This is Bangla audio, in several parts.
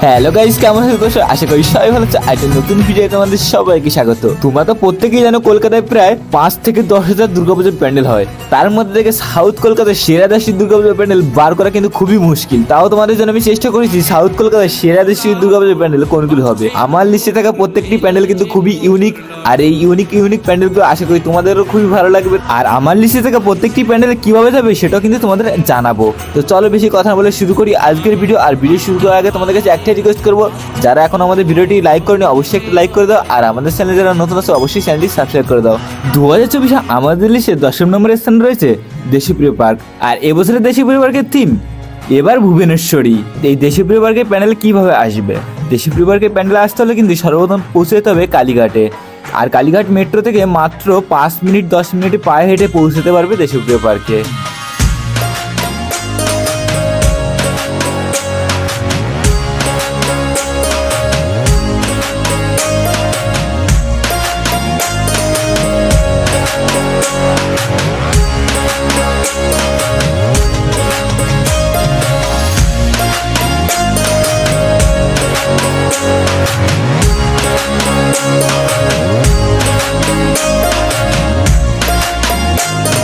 হ্যালো গাইস, কেমন আছো তোমরা? আশা করি সবাই ভালো আছো। একটা নতুন ভিডিও তোমাদের সবাইকে স্বাগত। তোমরা তো প্রত্যেকেই জানো কলকাতায় প্রায় 5 থেকে 10,000 দুর্গাপূজার প্যান্ডেল হয়। তার মধ্যে থেকে সাউথ কলকাতার সেরা দেশি দুর্গাপূজার প্যান্ডেল বার করা কিন্তু খুবই মুশকিল। তাও তোমাদের জন্য আমি চেষ্টা করেছি সাউথ কলকাতার সেরা দেশি দুর্গাপূজার প্যান্ডেল কোনগুলো হবে। আমার লিস্টে থাকা প্রত্যেকটি প্যান্ডেল কিন্তু খুবই ইউনিক, আর এই ইউনিক প্যান্ডেলগুলো আশা করি তোমাদেরও খুবই ভালো লাগবে। আর আমার লিস্টে থাকা প্রত্যেকটি প্যান্ডেল কিভাবে যাবে সেটাও কিন্তু তোমাদের জানাবো। তো চলো বেশি কথা বলে শুরু করি আজকের ভিডিও। আর ভিডিও শুরু করার আগে তোমাদের কাছে একটাই রিকোয়েস্ট করবো, যারা এখন আমাদের ভিডিওটি লাইক করেনি অবশ্যই একটা লাইক করে দাও, আর আমাদের চ্যানেলে যারা নতুন আছে অবশ্যই চ্যানেলটি সাবস্ক্রাইব করে দাও। 2024 আমাদের লিস্টে 10 নম্বরের স্থান রয়েছে দেশপ্রিয় পার্ক। আর এবছরের দেশপ্রিয় পার্কের থিম এবার ভুবনেশ্বরী। এই দেশপ্রিয় পার্কের প্যান্ডেল কিভাবে আসবে? দেশপ্রিয় পার্কের প্যান্ডেল আসতে হলে কিন্তু সর্বপ্রথম পৌঁছে যেতে হবে কালীঘাটে। আর কালীঘাট মেট্রো থেকে মাত্র 5 মিনিট 10 মিনিটে পায়ে হেঁটে পৌঁছতে পারবে দেশপ্রিয় পার্কে।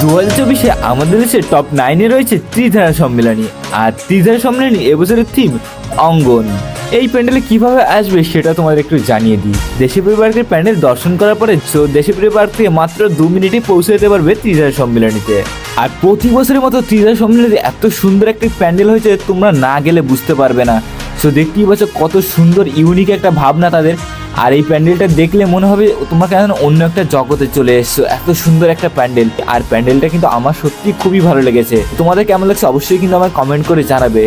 2024 আমাদের দেশে টপ 9-এ রয়েছে ত্রিধারা সম্মেলনী। আর ত্রিধারা সম্মেলনী এবছরের থিম অঙ্গন। এই প্যান্ডেলে কিভাবে আসবে সেটা তোমাদের একটু জানিয়ে দিই। দেশপ্রিয় পার্কের প্যান্ডেল দর্শন করার পরে দেশপ্রিয় পার্ক থেকে মাত্র 2 মিনিটে পৌঁছে যেতে পারবে ত্রিধারা সম্মেলনীতে। আর প্রতি বছরের মতো ত্রিধারা সম্মেলনীতে এত সুন্দর একটি প্যান্ডেল হয়েছে, তোমরা না গেলে বুঝতে পারবে না। সো দেখতেই পাচ্ছ কত সুন্দর ইউনিক একটা ভাবনা তাদের। আর এই প্যান্ডেলটা দেখলে মনে হবে তোমরা কেন অন্য একটা জগতে চলে এসছো, এত সুন্দর একটা প্যান্ডেল। আর প্যান্ডেলটা কিন্তু আমার সত্যি খুবই ভালো লেগেছে। তোমাদের কেমন লাগছে অবশ্যই কিন্তু আমার কমেন্ট করে জানাবে।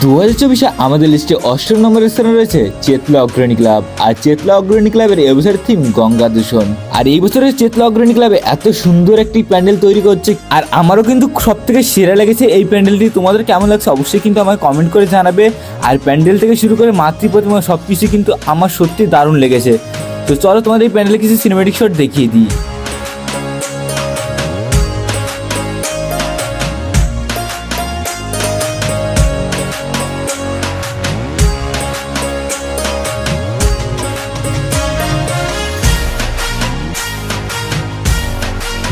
2024 আমাদের লিস্টে 8ম নম্বরের স্থানে রয়েছে চেতলা অগ্রণী ক্লাব। আর চেতলা অগ্রণী ক্লাবের এবছরের থিম গঙ্গা দূষণ। আর এই বছরের চেতলা অগ্রণী ক্লাবে এত সুন্দর একটি প্যান্ডেল তৈরি করছে, আর আমারও কিন্তু সব থেকে সেরা লেগেছে এই প্যান্ডেলটি। তোমাদের কেমন লাগছে অবশ্যই কিন্তু আমায় কমেন্ট করে জানাবে। আর প্যান্ডেল থেকে শুরু করে মাতৃ প্রতিমা সবকিছু কিন্তু আমার সত্যি দারুণ লেগেছে। তো চলো তোমাদের এই প্যান্ডেলে কিছু সিনেমেটিক শট দেখিয়ে দিই।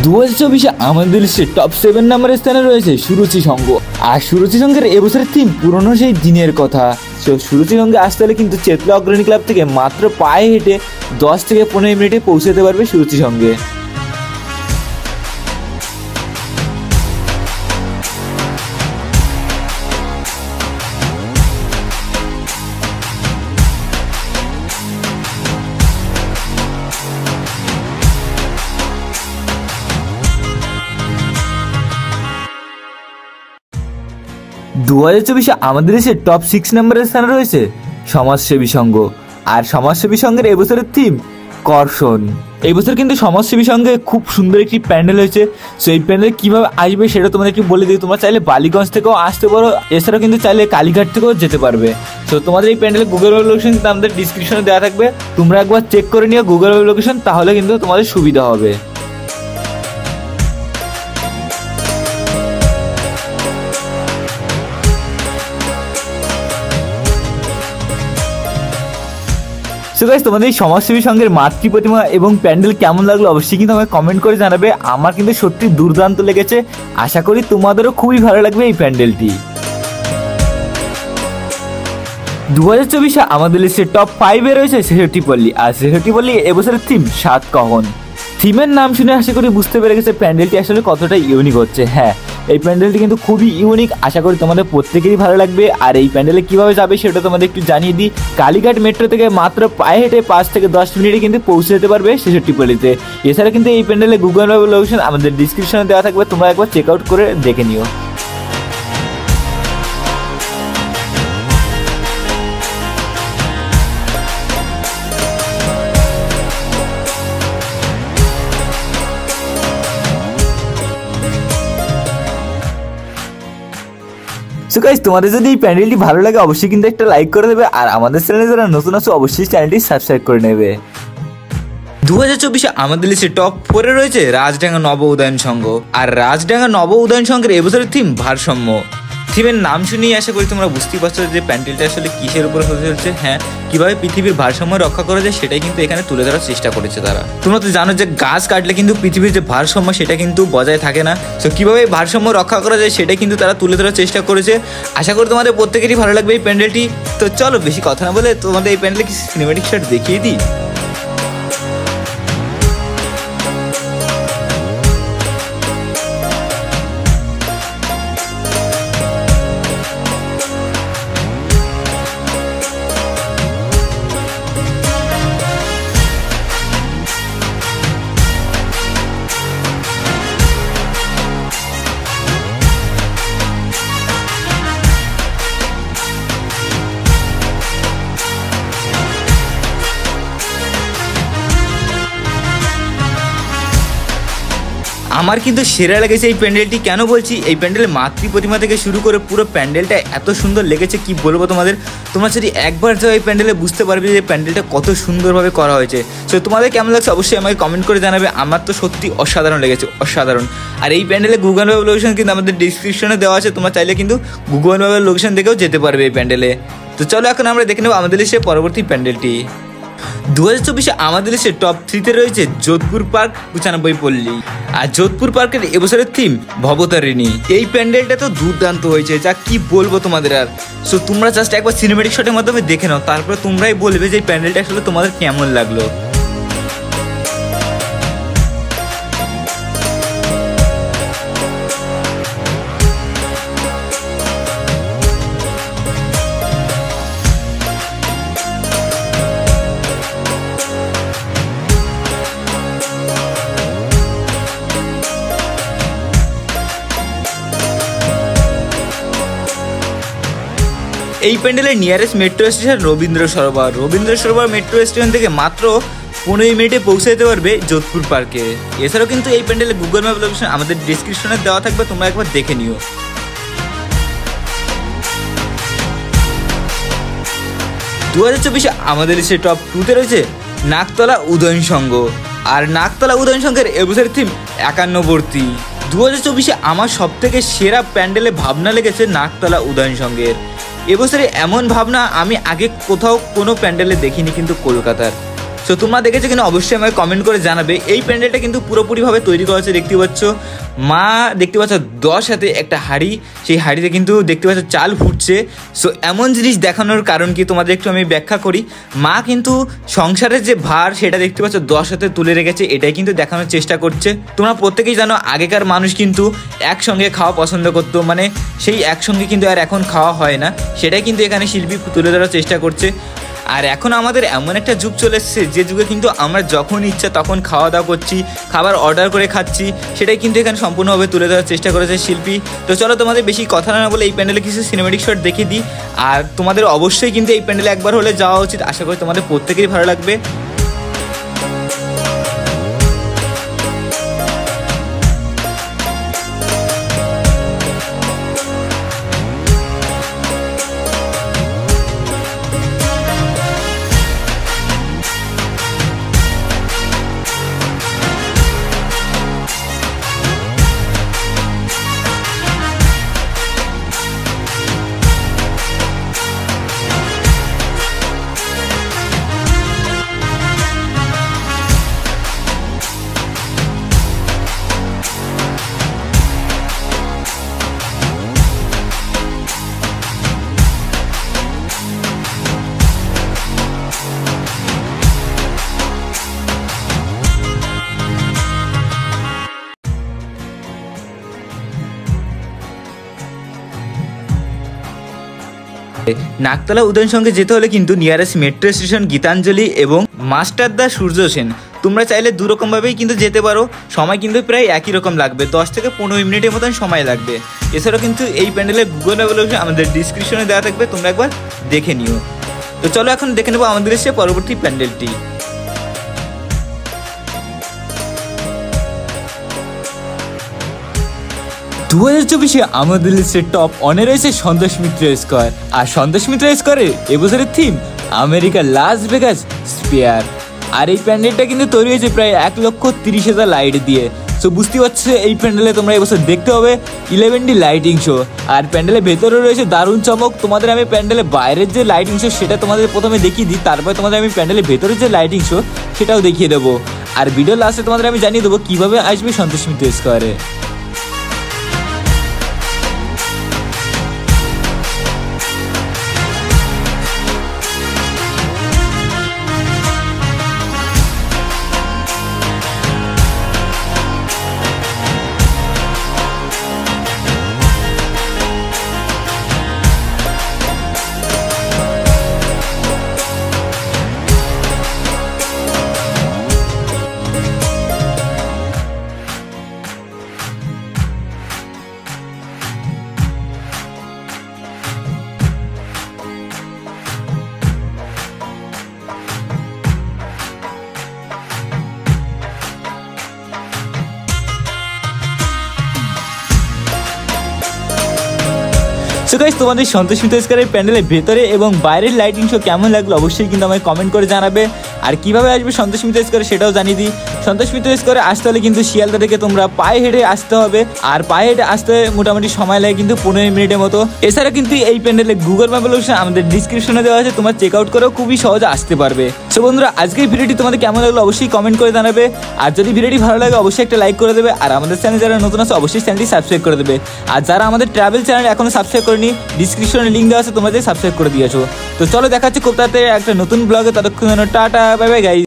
2024 আমাদের লিস্টে টপ 7 নম্বরের স্থানে রয়েছে সুরুচি সংঘ। আর সুরুচি সংঘের এবছরের থিম পুরনো সেই দিনের কথা। সো সুরুচি সংঘে আসতে হলে কিন্তু চেতলা অগ্রণী ক্লাব থেকে মাত্র পায়ে হেঁটে 10 থেকে 15 মিনিটে পৌঁছাতে পারবে সুরুচি সংঘে। আমাদের দেশে টপ 6 নম্বরের স্থানে রয়েছে সমাজসেবী সংঘ। আর সমাজসেবী সংঘের এবছরের থিম কর্ষণ। এই বছর কিন্তু সমাজসেবী সংঘে খুব সুন্দর একটি প্যান্ডেল হয়েছে। সো এই প্যান্ডেল কিভাবে আসবে সেটা তোমাদের একটু বলে দিই। তোমরা চাইলে বালিগঞ্জ থেকেও আসতে পারো, এছাড়াও কিন্তু চাইলে কালীঘাট থেকেও যেতে পারবে। সো তোমাদের এই প্যান্ডেলে গুগল ম্যাপ লোকেশন কিন্তু আমাদের ডিসক্রিপশনে দেওয়া থাকবে, তোমরা একবার চেক করে নিও গুগল ম্যাপ লোকেশন, তাহলে কিন্তু তোমাদের সুবিধা হবে। সো গাইস, তোমাদের এই সমাজসেবী সংঘের মাতৃ প্রতিমা এবং প্যান্ডেল কেমন লাগলো অবশ্যই কিন্তু আমাকে কমেন্ট করে জানাবে। আমার কিন্তু সত্যি দুর্দান্ত লেগেছে, আশা করি তোমাদেরও খুবই ভালো লাগবে এই প্যান্ডেলটি। 2024 আমাদের লিস্টে টপ 5-এ রয়েছে ছেষট্টিপল্লী। আর ছেষট্টিপল্লী এবছরের থিম সাতকাহন। থিমের নাম শুনে আশা করি বুঝতে পেরে গেছে প্যান্ডেলটি আসলে কতটা ইউনিক হচ্ছে। হ্যাঁ, এই প্যান্ডেলটি কিন্তু খুবই ইউনিক, আশা করি তোমাদের প্রত্যেকেরই ভালো লাগবে। আর এই প্যান্ডেলে কিভাবে যাবে সেটা তোমাদের একটু জানিয়ে দিই। কালীঘাট মেট্রো থেকে মাত্র পায়ে হেঁটে 5 থেকে 10 মিনিটে কিন্তু পৌঁছে যেতে পারবে ছেষট্টিপল্লীতে। এছাড়া কিন্তু এই প্যান্ডেলে গুগল ম্যাপ লোকেশন আমাদের ডিসক্রিপশনে দেওয়া থাকবে, তোমরা একবার চেক আউট করে দেখে নিও। সো গাইস, তোমাদের যদি এই প্যান্ডেলটি ভালো লাগে অবশ্যই কিন্তু একটা লাইক করে দেবে, আর আমাদের চ্যানেলে যারা নতুন আছে অবশ্যই চ্যানেলটি সাবস্ক্রাইব করে নেবে। 2024 আমাদের লিস্টে টপ 4 রয়েছে রাজডাঙ্গা নব উদয়ন সংঘ। আর রাজডাঙ্গা নব উদয়ন সংঘের এবছরের থিম ভারসাম্য। থিমের নাম শুনেই আশা করি তোমরা বুঝতেই পারছো যে প্যান্ডেলটা আসলে কিসের উপর হতে চলছে। হ্যাঁ, কিভাবে পৃথিবীর ভারসাম্য রক্ষা করা যায় সেটাই কিন্তু এখানে তুলে ধরার চেষ্টা করেছে তারা। তোমরা তো জানো যে গাছ কাটলে কিন্তু পৃথিবীর যে ভারসাম্য সেটা কিন্তু বজায় থাকে না। সো কিভাবে ভারসাম্য রক্ষা করা যায় সেটাই কিন্তু তারা তুলে ধরার চেষ্টা করেছে। আশা করি তোমাদের প্রত্যেকেরই ভালো লাগবে এই প্যান্ডেলটি। তো চলো বেশি কথা না বলে তোমাদের এই প্যান্ডেলে কিছু সিনেমেটিক শট দেখিয়ে দিই। আমার কিন্তু সেরা লেগেছে এই প্যান্ডেলটি। কেন বলছি, এই প্যান্ডেলের মাতৃ প্রতিমা থেকে শুরু করে পুরো প্যান্ডেলটা এত সুন্দর লেগেছে কি বলবো তোমাদের। তোমরা যদি একবার যাও এই প্যান্ডেলে বুঝতে পারবে যে প্যান্ডেলটা কত সুন্দরভাবে করা হয়েছে। সো তোমাদের কেমন লাগছে অবশ্যই আমাকে কমেন্ট করে জানাবে। আমার তো সত্যি অসাধারণ লেগেছে, অসাধারণ। আর এই প্যান্ডেলে গুগল ম্যাপের লোকেশন কিন্তু আমাদের ডিসক্রিপশনে দেওয়া আছে, তোমরা চাইলে কিন্তু গুগল ম্যাপের লোকেশন দেখেও যেতে পারবে এই প্যান্ডেলে। তো চলো এখন আমরা দেখে নেবো আমাদের লিস্টে পরবর্তী প্যান্ডেলটি। 2024 আমাদের লিস্টে টপ 3-তে রয়েছে যোধপুর পার্ক 95 পল্লী। আর যোধপুর পার্কের এবছরের থিম ভবতারিণী। এই প্যান্ডেলটা তো দুর্দান্ত হয়েছে, যা কি বলবো তোমাদের আর। সো তোমরা জাস্ট একবার সিনেমেটিক শটের মাধ্যমে দেখে নাও, তারপরে তোমরাই বলবে যে এই প্যান্ডেলটা আসলে তোমাদের কেমন লাগলো। এই প্যান্ডেলের nearest metro station Rabindra Sarobar. Rabindra Sarobar metro station থেকে মাত্র 15 মিনিটে পৌঁছে যেতে পারবে যোধপুর পার্কে। এছাড়াও কিন্তু এই প্যান্ডেলে গুগল ম্যাপ লোকেশন আমাদের ডিসক্রিপশনে দেওয়া থাকবে, তোমরা একবার দেখে নিও। 2024 আমাদের লিস্টে টপ 2-তে রয়েছে নাকতলা উদয়ন সংঘ। আর নাকতলা উদয়ন সংঘের এবছরের থিম একান্নবর্তী। 2024 আমার সব থেকে সেরা প্যান্ডেলে ভাবনা লেগেছে নাকতলা উদয়ন সংঘের। এবছরে এমন ভাবনা আমি আগে কোথাও কোনো প্যান্ডেলে দেখিনি কিন্তু কলকাতার। সো তোমরা দেখেছো কিনা অবশ্যই আমাকে কমেন্ট করে জানাবে। এই প্যান্ডেলটা কিন্তু পুরোপুরিভাবে তৈরি করা হচ্ছে। দেখতে পাচ্ছ মা, দেখতে পাচ্ছ 10 হাতে একটা হাঁড়ি, সেই হাঁড়িতে কিন্তু দেখতে পাচ্ছ চাল ফুটছে। সো এমন জিনিস দেখানোর কারণ কি তোমাদের একটু আমি ব্যাখ্যা করি। মা কিন্তু সংসারের যে ভার সেটা দেখতে পাচ্ছ 10 হাতে তুলে রেখেছে, এটাই কিন্তু দেখানোর চেষ্টা করছে। তোমরা প্রত্যেকেই জানো আগেকার মানুষ কিন্তু একসঙ্গে খাওয়া পছন্দ করতো, মানে সেই একসঙ্গে কিন্তু আর এখন খাওয়া হয় না, সেটাই কিন্তু এখানে শিল্পী তুলে ধরার চেষ্টা করছে। আর এখন আমাদের এমন একটা যুগ চলে এসেছে যে যুগে কিন্তু আমরা যখন ইচ্ছা তখন খাওয়া দাওয়া করছি, খাবার অর্ডার করে খাচ্ছি, সেটাই কিন্তু এখানে সম্পূর্ণভাবে তুলে ধরার চেষ্টা করেছে শিল্পী। তো চলো তোমাদের বেশি কথা না বলে এই প্যান্ডেলে কিছু সিনেমেটিক শট দেখিয়ে দিই। আর তোমাদের অবশ্যই কিন্তু এই প্যান্ডেলে একবার হলে যাওয়া উচিত, আশা করি তোমাদের প্রত্যেকেরই ভালো লাগবে। নাকতলা উদয়ন সংঘে যেতে হলে কিন্তু নিয়ারেস্ট মেট্রো স্টেশন গীতাঞ্জলি এবং মাস্টারদা সূর্য সেন। তোমরা চাইলে দুরকমভাবেই কিন্তু যেতে পারো, সময় কিন্তু প্রায় একই রকম লাগবে, 10 থেকে 15 মিনিটের মতন সময় লাগবে। এছাড়াও কিন্তু এই প্যান্ডেলের গুগল ম্যাপ আমাদের ডিসক্রিপশনে দেওয়া থাকবে, তোমরা একবার দেখে নিও। তো চলো এখন দেখে নেবো আমাদের এসে পরবর্তী প্যান্ডেলটি। 2024 আমাদের লিস্টের টপ অনে রয়েছে সন্তোষ মিত্র স্কোয়ার। আর সন্তোষ মিত্র স্কোয়ারের এবছরের theme America Las Vegas sphere. আর এই প্যান্ডেলটা কিন্তু তৈরি হয়েছে প্রায় 1,30,000 লাইট দিয়ে। সো বুঝতে পারছো এই প্যান্ডেলে তোমরা এবছর দেখতে হবে 11D লাইটিং শো। আর প্যান্ডেলের ভেতরে রয়েছে দারুণ চমক। তোমাদের আমি প্যান্ডেলের বাইরের যে লাইটিং শো সেটা তোমাদের প্রথমে দেখিয়ে দিই, তারপরে তোমাদের আমি প্যান্ডেলের ভেতরের যে লাইটিং শো সেটাও দেখিয়ে দেবো। আর ভিডিও লাস্টে তোমাদের আমি জানিয়ে দেবো কীভাবে আসবে সন্তোষ মিত্র স্কোয়ারে। সো গাইস, তোমাদের সন্তোষ মিত্র স্কোয়ারের প্যান্ডেলের ভেতরে এবং বাইরের লাইটিং শো কেমন লাগলো অবশ্যই কিন্তু আমায় কমেন্ট করে জানাবে। আর কিভাবে আসবে সন্তোষ মিত্র স্কোয়ারে সেটাও জানিয়ে দিই। সন্তোষ মিত্র স্কোয়ারে আসতে হলে কিন্তু শিয়ালদা থেকে তোমরা পায়ে হেঁটে আসতে হবে। আর পায়ে হেঁটে আসতে মোটামুটি সময় লাগে কিন্তু 15 মিনিটের মতো। এছাড়া কিন্তু এই প্যান্ডেলে গুগল ম্যাপ লোকেশন আমাদের ডিসক্রিপশনে দেওয়া আছে, তোমরা চেক আউট করেও খুবই সহজে আসতে পারবে। সো বন্ধুরা, আজকের ভিডিওটি তোমাদের কেমন লাগলো অবশ্যই কমেন্ট করে জানাবে। আর যদি ভিডিওটি ভালো লাগে অবশ্যই একটা লাইক করে দেবে। আর আমাদের চ্যানেল যারা নতুন আছে অবশ্যই চ্যানেলটি সাবস্ক্রাইব করে দেবে। আর যারা আমাদের ট্রাভেল চ্যানেল এখনো সাবস্ক্রাইব করেনি, ডিসক্রিপশনে লিঙ্ক দেওয়া আছে, তোমরা সাবস্ক্রাইব করে দিয়েছো। তো চলো, দেখা হচ্ছে খুব তাড়াতাড়ি একটা নতুন ব্লগে। ততক্ষণ টাটা, বাই বাই গাইস।